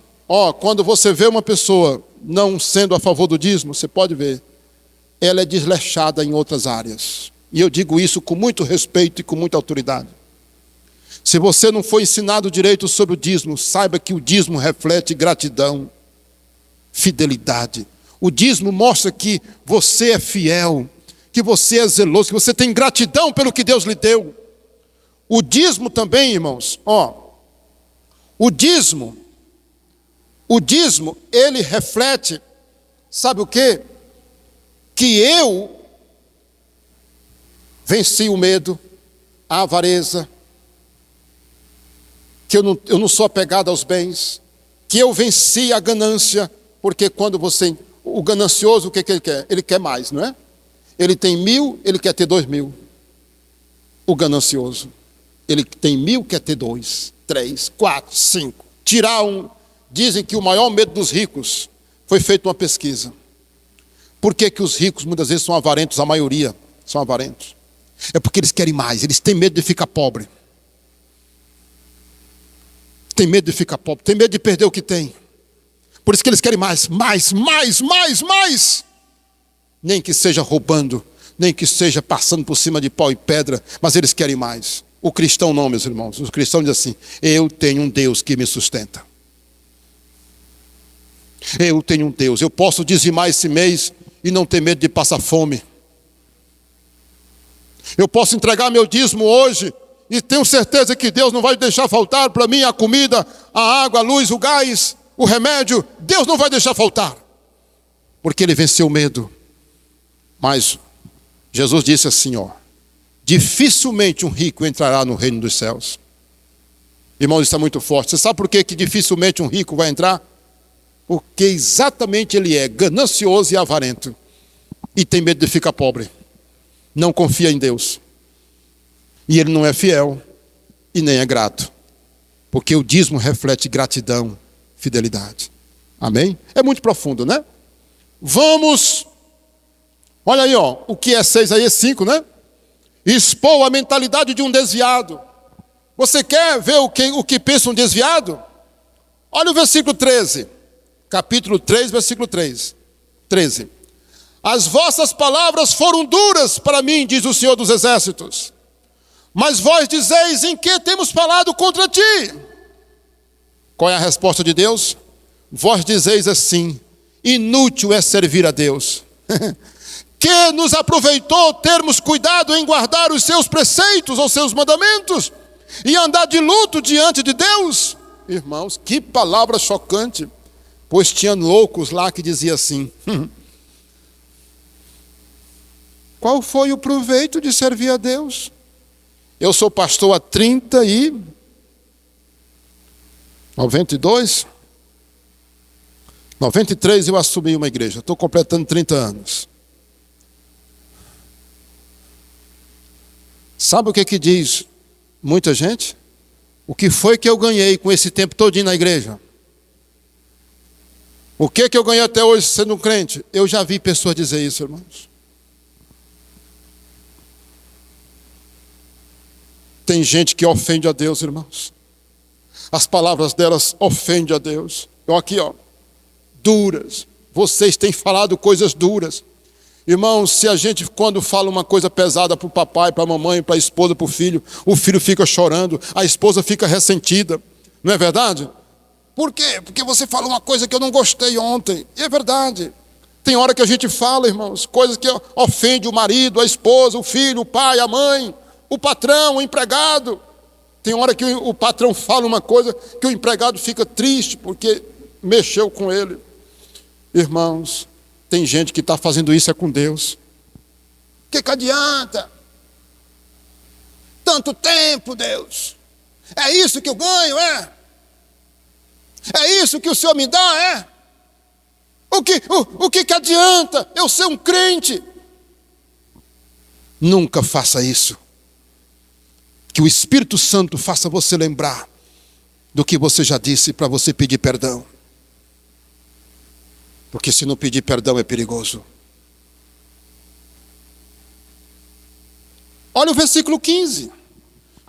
quando você vê uma pessoa não sendo a favor do dízimo, você pode ver, ela é desleixada em outras áreas. E eu digo isso com muito respeito e com muita autoridade. Se você não foi ensinado direito sobre o dízimo, saiba que o dízimo reflete gratidão, fidelidade. O dízimo mostra que você é fiel, que você é zeloso, que você tem gratidão pelo que Deus lhe deu. O dízimo também, irmãos, o dízimo, ele reflete, sabe o quê? Que eu venci o medo, a avareza, que eu não sou apegado aos bens, que eu venci a ganância, porque quando o ganancioso, o que ele quer? Ele quer mais, não é? Ele tem 1.000, ele quer ter 2.000. O ganancioso, ele tem 1.000, quer ter 2, 3, 4, 5. Tirar um. Dizem que o maior medo dos ricos, foi feita uma pesquisa. Por que os ricos muitas vezes são avarentos? A maioria são avarentos. É porque eles querem mais, eles têm medo de ficar pobre. Tem medo de ficar pobre, tem medo de perder o que tem. Por isso que eles querem mais. Nem que seja roubando, nem que seja passando por cima de pau e pedra, mas eles querem mais. O cristão não, meus irmãos. O cristão diz assim, eu tenho um Deus que me sustenta. Eu tenho um Deus, eu posso dizimar esse mês e não ter medo de passar fome. Eu posso entregar meu dízimo hoje e tenho certeza que Deus não vai deixar faltar para mim a comida, a água, a luz, o gás, o remédio. Deus não vai deixar faltar, porque Ele venceu o medo. Mas Jesus disse assim, dificilmente um rico entrará no reino dos céus. Irmãos, isso é muito forte. Você sabe por que dificilmente um rico vai entrar? Porque exatamente ele é ganancioso e avarento. E tem medo de ficar pobre. Não confia em Deus. E ele não é fiel e nem é grato. Porque o dízimo reflete gratidão, fidelidade. Amém? É muito profundo, né? Vamos. Olha aí, o que é 6 aí é 5, né? Expor a mentalidade de um desviado. Você quer ver o que pensa um desviado? Olha o versículo 13. Capítulo 3, versículo 13. As vossas palavras foram duras para mim, diz o Senhor dos Exércitos. Mas vós dizeis, em que temos falado contra ti? Qual é a resposta de Deus? Vós dizeis assim, inútil é servir a Deus. Que nos aproveitou termos cuidado em guardar os seus preceitos, ou seus mandamentos, e andar de luto diante de Deus? Irmãos, que palavra chocante. Pois tinha loucos lá que diziam assim, qual foi o proveito de servir a Deus? Eu sou pastor há 93 eu assumi uma igreja, estou completando 30 anos. Sabe o que diz muita gente? O que foi que eu ganhei com esse tempo todinho na igreja? O que eu ganhei até hoje sendo um crente? Eu já vi pessoas dizer isso, irmãos. Tem gente que ofende a Deus, irmãos. As palavras delas ofendem a Deus. Aqui, duras. Vocês têm falado coisas duras. Irmãos, se a gente quando fala uma coisa pesada para o papai, para a mamãe, para a esposa, para o filho fica chorando, a esposa fica ressentida. Não é verdade? Por quê? Porque você falou uma coisa que eu não gostei ontem. E é verdade. Tem hora que a gente fala, irmãos, coisas que ofendem o marido, a esposa, o filho, o pai, a mãe, o patrão, o empregado. Tem hora que o patrão fala uma coisa que o empregado fica triste porque mexeu com ele. Irmãos, tem gente que está fazendo isso com Deus. O que adianta? Tanto tempo, Deus. É isso que eu ganho, é? É isso que o Senhor me dá, é? O que adianta eu ser um crente? Nunca faça isso. Que o Espírito Santo faça você lembrar do que você já disse para você pedir perdão. Porque se não pedir perdão é perigoso. Olha o versículo 15.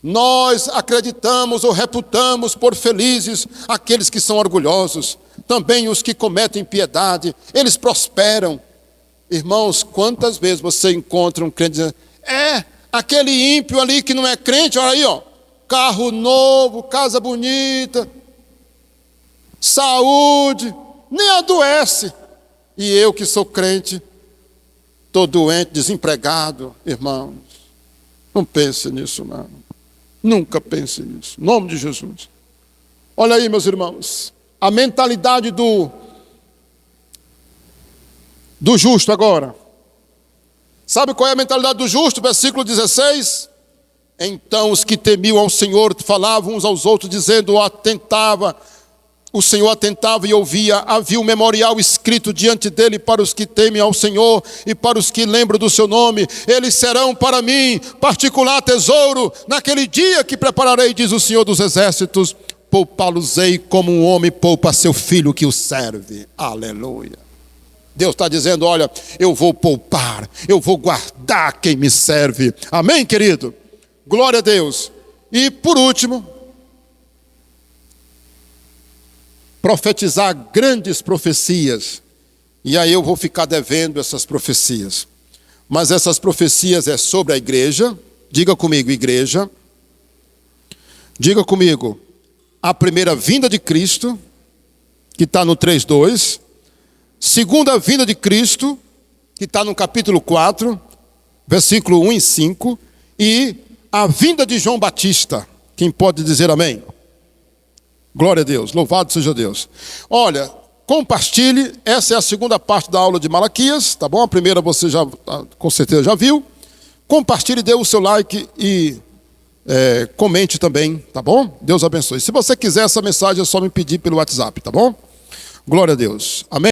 Nós acreditamos ou reputamos por felizes aqueles que são orgulhosos. Também os que cometem impiedade, eles prosperam. Irmãos, quantas vezes você encontra um crente dizendo, aquele ímpio ali que não é crente, olha aí, carro novo, casa bonita, saúde, nem adoece. E eu que sou crente, estou doente, desempregado. Irmãos, não pense nisso não. Nunca pense nisso. Em nome de Jesus. Olha aí, meus irmãos, a mentalidade do justo agora. Sabe qual é a mentalidade do justo? Versículo 16. Então os que temiam ao Senhor falavam uns aos outros, dizendo, o Senhor atentava e ouvia, havia um memorial escrito diante dele para os que temem ao Senhor e para os que lembram do seu nome. Eles serão para mim particular tesouro naquele dia que prepararei, diz o Senhor dos Exércitos. Poupá-los-ei como um homem poupa seu filho que o serve. Aleluia. Deus está dizendo, olha, eu vou poupar, eu vou guardar quem me serve. Amém, querido? Glória a Deus. E por último, profetizar grandes profecias. E aí eu vou ficar devendo essas profecias. Mas essas profecias é sobre a igreja. Diga comigo, igreja. Diga comigo, a primeira vinda de Cristo, que está no 3:2. Segunda vinda de Cristo, que está no capítulo 4, versículo 1 e 5. E a vinda de João Batista. Quem pode dizer amém? Glória a Deus, louvado seja Deus. Olha, compartilhe, essa é a segunda parte da aula de Malaquias, tá bom? A primeira você já, com certeza já viu. Compartilhe, dê o seu like e comente também, tá bom? Deus abençoe. Se você quiser essa mensagem, é só me pedir pelo WhatsApp, tá bom? Glória a Deus, amém.